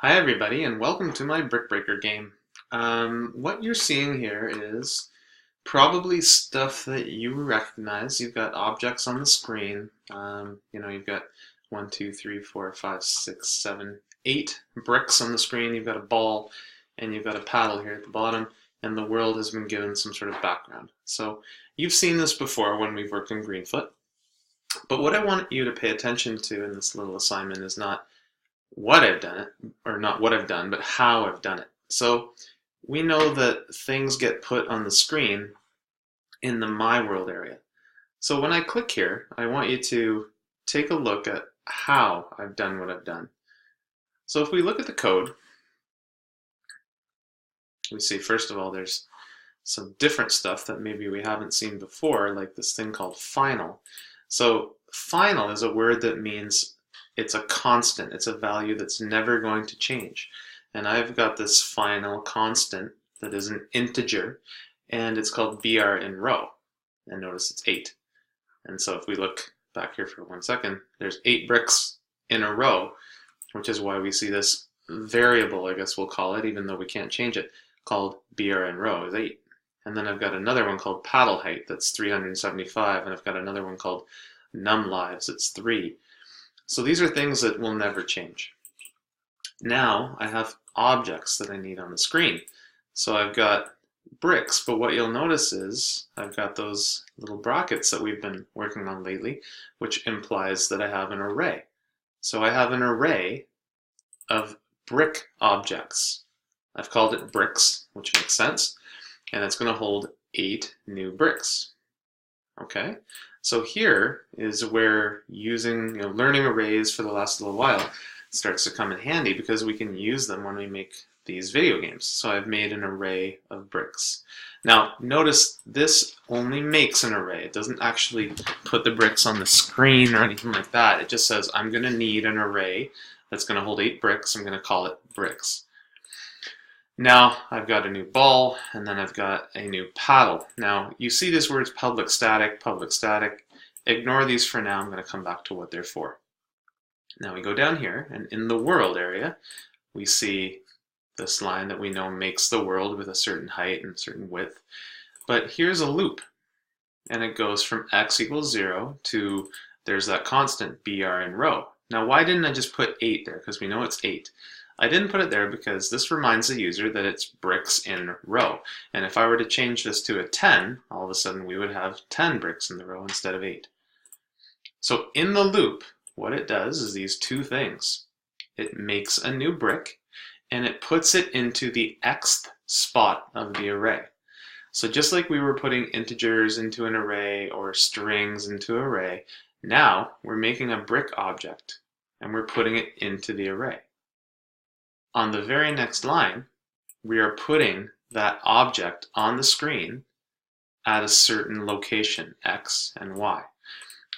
Hi everybody and welcome to my BrickBreaker game. What you're seeing here is probably stuff that you recognize. You've got objects on the screen. You've got 8 bricks on the screen. You've got a ball and you've got a paddle here at the bottom, and the world has been given some sort of background. So you've seen this before when we've worked in Greenfoot, but what I want you to pay attention to in this little assignment is not what I've done it, or not what I've done, but how I've done it. So we know that things get put on the screen in the My World area. So when I click here, I want you to take a look at how I've done what I've done. So if we look at the code, we see first of all there's some different stuff that maybe we haven't seen before, like this thing called final. So final is a word that means it's a constant. It's a value that's never going to change. And I've got this final constant that is an integer, and it's called BR in row. And notice it's 8. And so if we look back here for 1 second, there's 8 bricks in a row, which is why we see this variable, I guess we'll call it, even though we can't change it, called BR in row is 8. And then I've got another one called paddle height, that's 375, and I've got another one called num lives, it's 3. So these are things that will never change. Now I have objects that I need on the screen. So I've got bricks, but what you'll notice is I've got those little brackets that we've been working on lately, which implies that I have an array. So I have an array of brick objects. I've called it bricks, which makes sense, and it's going to hold 8 new bricks. Okay, so here is where learning arrays for the last little while starts to come in handy, because we can use them when we make these video games. So I've made an array of bricks. Now notice this only makes an array. It doesn't actually put the bricks on the screen or anything like that. It just says I'm going to need an array that's going to hold 8 bricks. I'm going to call it bricks. Now I've got a new ball, and then I've got a new paddle. Now you see these words public static, public static. Ignore these for now. I'm going to come back to what they're for. Now we go down here, and in the world area, we see this line that we know makes the world with a certain height and a certain width. But here's a loop, and it goes from x equals 0 to, there's that constant BR in row. Now why didn't I just put 8 there? Because we know it's 8. I didn't put it there because this reminds the user that it's bricks in row. And if I were to change this to a 10, all of a sudden we would have 10 bricks in the row instead of 8. So in the loop, what it does is these two things. It makes a new brick, and it puts it into the xth spot of the array. So just like we were putting integers into an array or strings into an array, now we're making a brick object, and we're putting it into the array. On the very next line, we are putting that object on the screen at a certain location, x and y.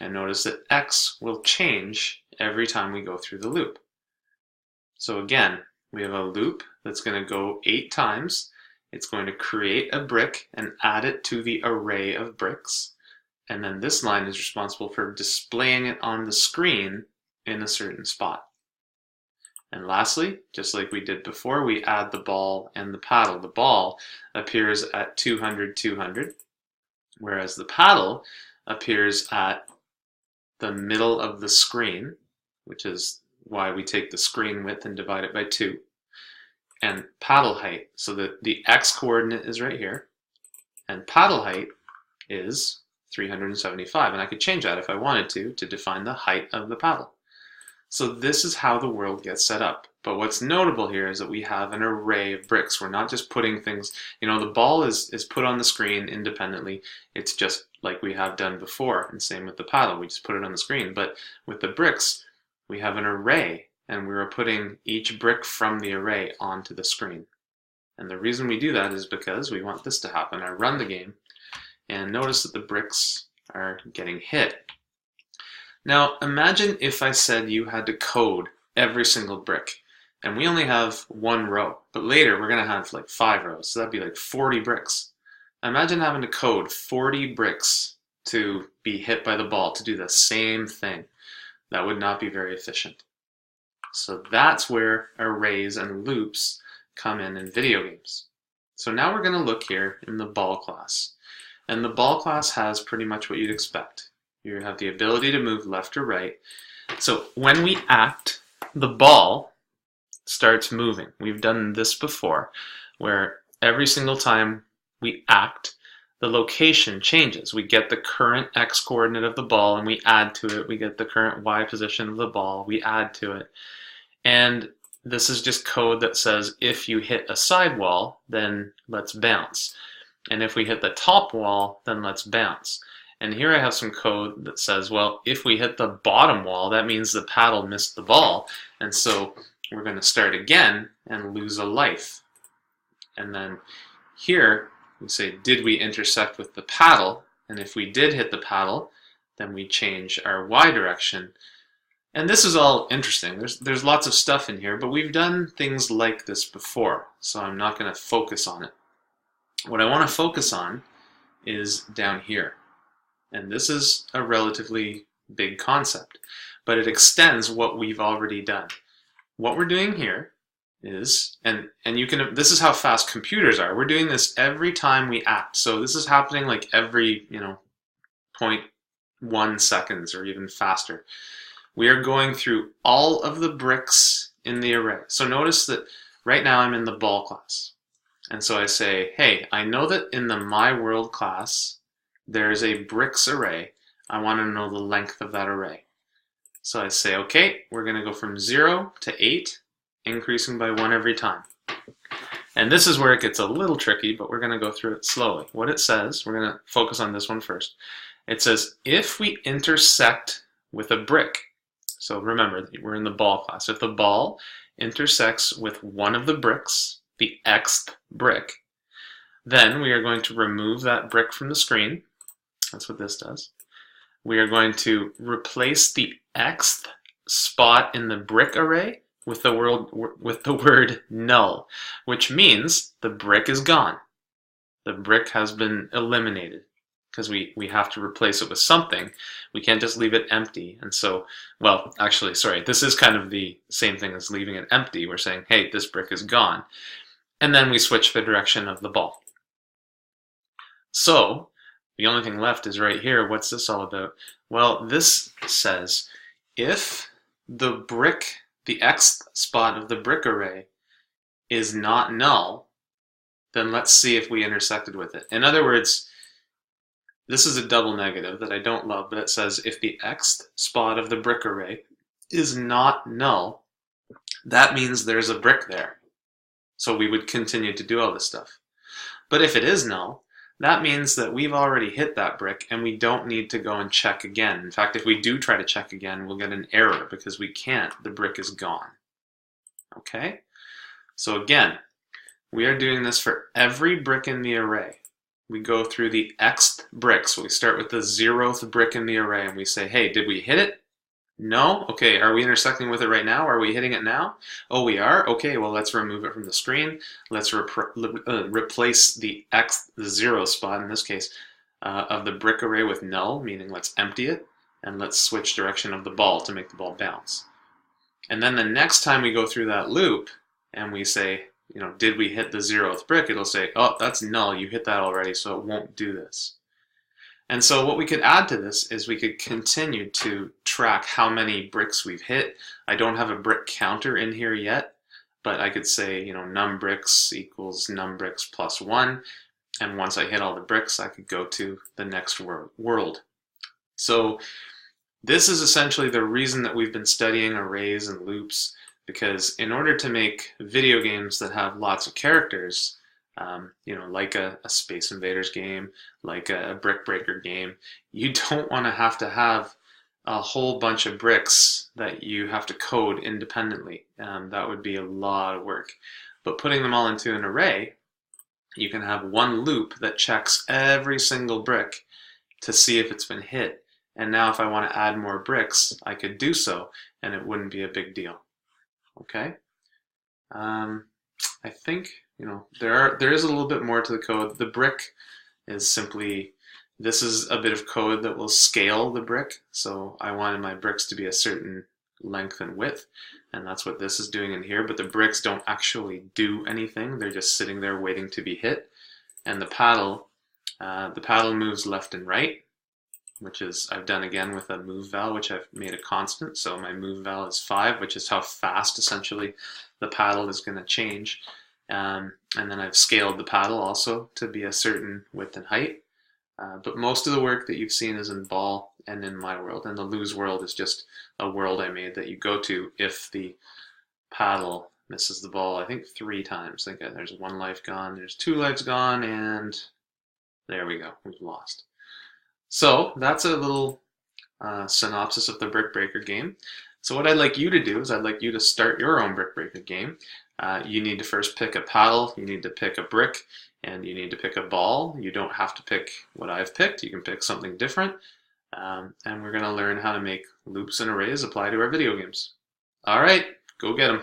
And notice that x will change every time we go through the loop. So again, we have a loop that's going to go 8 times. It's going to create a brick and add it to the array of bricks. And then this line is responsible for displaying it on the screen in a certain spot. And lastly, just like we did before, we add the ball and the paddle. The ball appears at 200, 200, whereas the paddle appears at the middle of the screen, which is why we take the screen width and divide it by 2. And paddle height, so that the x coordinate is right here, and paddle height is 375. And I could change that if I wanted to define the height of the paddle. So this is how the world gets set up. But what's notable here is that we have an array of bricks. We're not just putting things, the ball is put on the screen independently. It's just like we have done before, and same with the paddle. We just put it on the screen. But with the bricks, we have an array, and we're putting each brick from the array onto the screen. And the reason we do that is because we want this to happen. I run the game, and notice that the bricks are getting hit. Now imagine if I said you had to code every single brick, and we only have 1 row, but later we're going to have like 5 rows, so that'd be like 40 bricks. Imagine having to code 40 bricks to be hit by the ball to do the same thing. That would not be very efficient. So that's where arrays and loops come in video games. So now we're going to look here in the ball class. And the ball class has pretty much what you'd expect. You have the ability to move left or right. So when we act, the ball starts moving. We've done this before, where every single time we act, the location changes. We get the current x coordinate of the ball and we add to it. We get the current y position of the ball, we add to it. And this is just code that says if you hit a side wall, then let's bounce. And if we hit the top wall, then let's bounce. And here I have some code that says, well, if we hit the bottom wall, that means the paddle missed the ball. And so we're going to start again and lose a life. And then here we say, did we intersect with the paddle? And if we did hit the paddle, then we change our y direction. And this is all interesting. There's lots of stuff in here, but we've done things like this before, so I'm not going to focus on it. What I want to focus on is down here. And this is a relatively big concept, but it extends what we've already done. What we're doing here is, and you can, this is how fast computers are. We're doing this every time we act. So this is happening like every, 0.1 seconds or even faster. We are going through all of the bricks in the array. So notice that right now I'm in the ball class. And so I say, hey, I know that in the My World class, there's a bricks array. I want to know the length of that array. So I say, okay, we're going to go from 0 to 8, increasing by 1 every time. And this is where it gets a little tricky, but we're going to go through it slowly. What it says, we're going to focus on this one first. It says, if we intersect with a brick, so remember, we're in the ball class. If the ball intersects with one of the bricks, the xth brick, then we are going to remove that brick from the screen. That's what this does. We are going to replace the xth spot in the brick array with the word null, which means the brick is gone. The brick has been eliminated because we have to replace it with something. We can't just leave it empty. And so, well, actually, sorry, this is kind of the same thing as leaving it empty. We're saying, hey, this brick is gone. And then we switch the direction of the ball. So the only thing left is right here. What's this all about? Well, this says if the brick, the xth spot of the brick array is not null, then let's see if we intersected with it. In other words, this is a double negative that I don't love, but it says if the xth spot of the brick array is not null, that means there's a brick there. So we would continue to do all this stuff. But if it is null, that means that we've already hit that brick and we don't need to go and check again. In fact, if we do try to check again, we'll get an error because we can't. The brick is gone. Okay? So again, we are doing this for every brick in the array. We go through the xth brick. So we start with the 0th brick in the array and we say, hey, did we hit it? No? Okay, are we intersecting with it right now? Are we hitting it now? Oh, we are? Okay, well, let's remove it from the screen. Let's replace the 0 spot, in this case, of the brick array with null, meaning let's empty it, and let's switch direction of the ball to make the ball bounce. And then the next time we go through that loop and we say, did we hit the 0th brick? It'll say, oh, that's null. You hit that already, so it won't do this. And so what we could add to this is we could continue to track how many bricks we've hit. I don't have a brick counter in here yet, but I could say, num bricks equals num bricks plus 1. And once I hit all the bricks, I could go to the next world. So this is essentially the reason that we've been studying arrays and loops, because in order to make video games that have lots of characters, like a Space Invaders game, like a BrickBreaker game, you don't want to have a whole bunch of bricks that you have to code independently. That would be a lot of work. But putting them all into an array, you can have one loop that checks every single brick to see if it's been hit. And now if I want to add more bricks, I could do so, and it wouldn't be a big deal. Okay? I think, there is a little bit more to the code. The brick is simply, this is a bit of code that will scale the brick. So I wanted my bricks to be a certain length and width. and that's what this is doing in here, but the bricks don't actually do anything. They're just sitting there waiting to be hit. And the paddle moves left and right, which is I've done again with a move val, which I've made a constant. So my move val is 5, which is how fast essentially the paddle is going to change. And then I've scaled the paddle also to be a certain width and height. But most of the work that you've seen is in ball and in my world, and the lose world is just a world I made that you go to if the paddle misses the ball, I think 3 times. I think there's 1 life gone, there's 2 lives gone, and there we go, we've lost. So that's a little synopsis of the BrickBreaker game. So what I'd like you to do is I'd like you to start your own BrickBreaker game. You need to first pick a paddle, you need to pick a brick, and you need to pick a ball. You don't have to pick what I've picked, you can pick something different. And we're going to learn how to make loops and arrays apply to our video games. All right, go get them.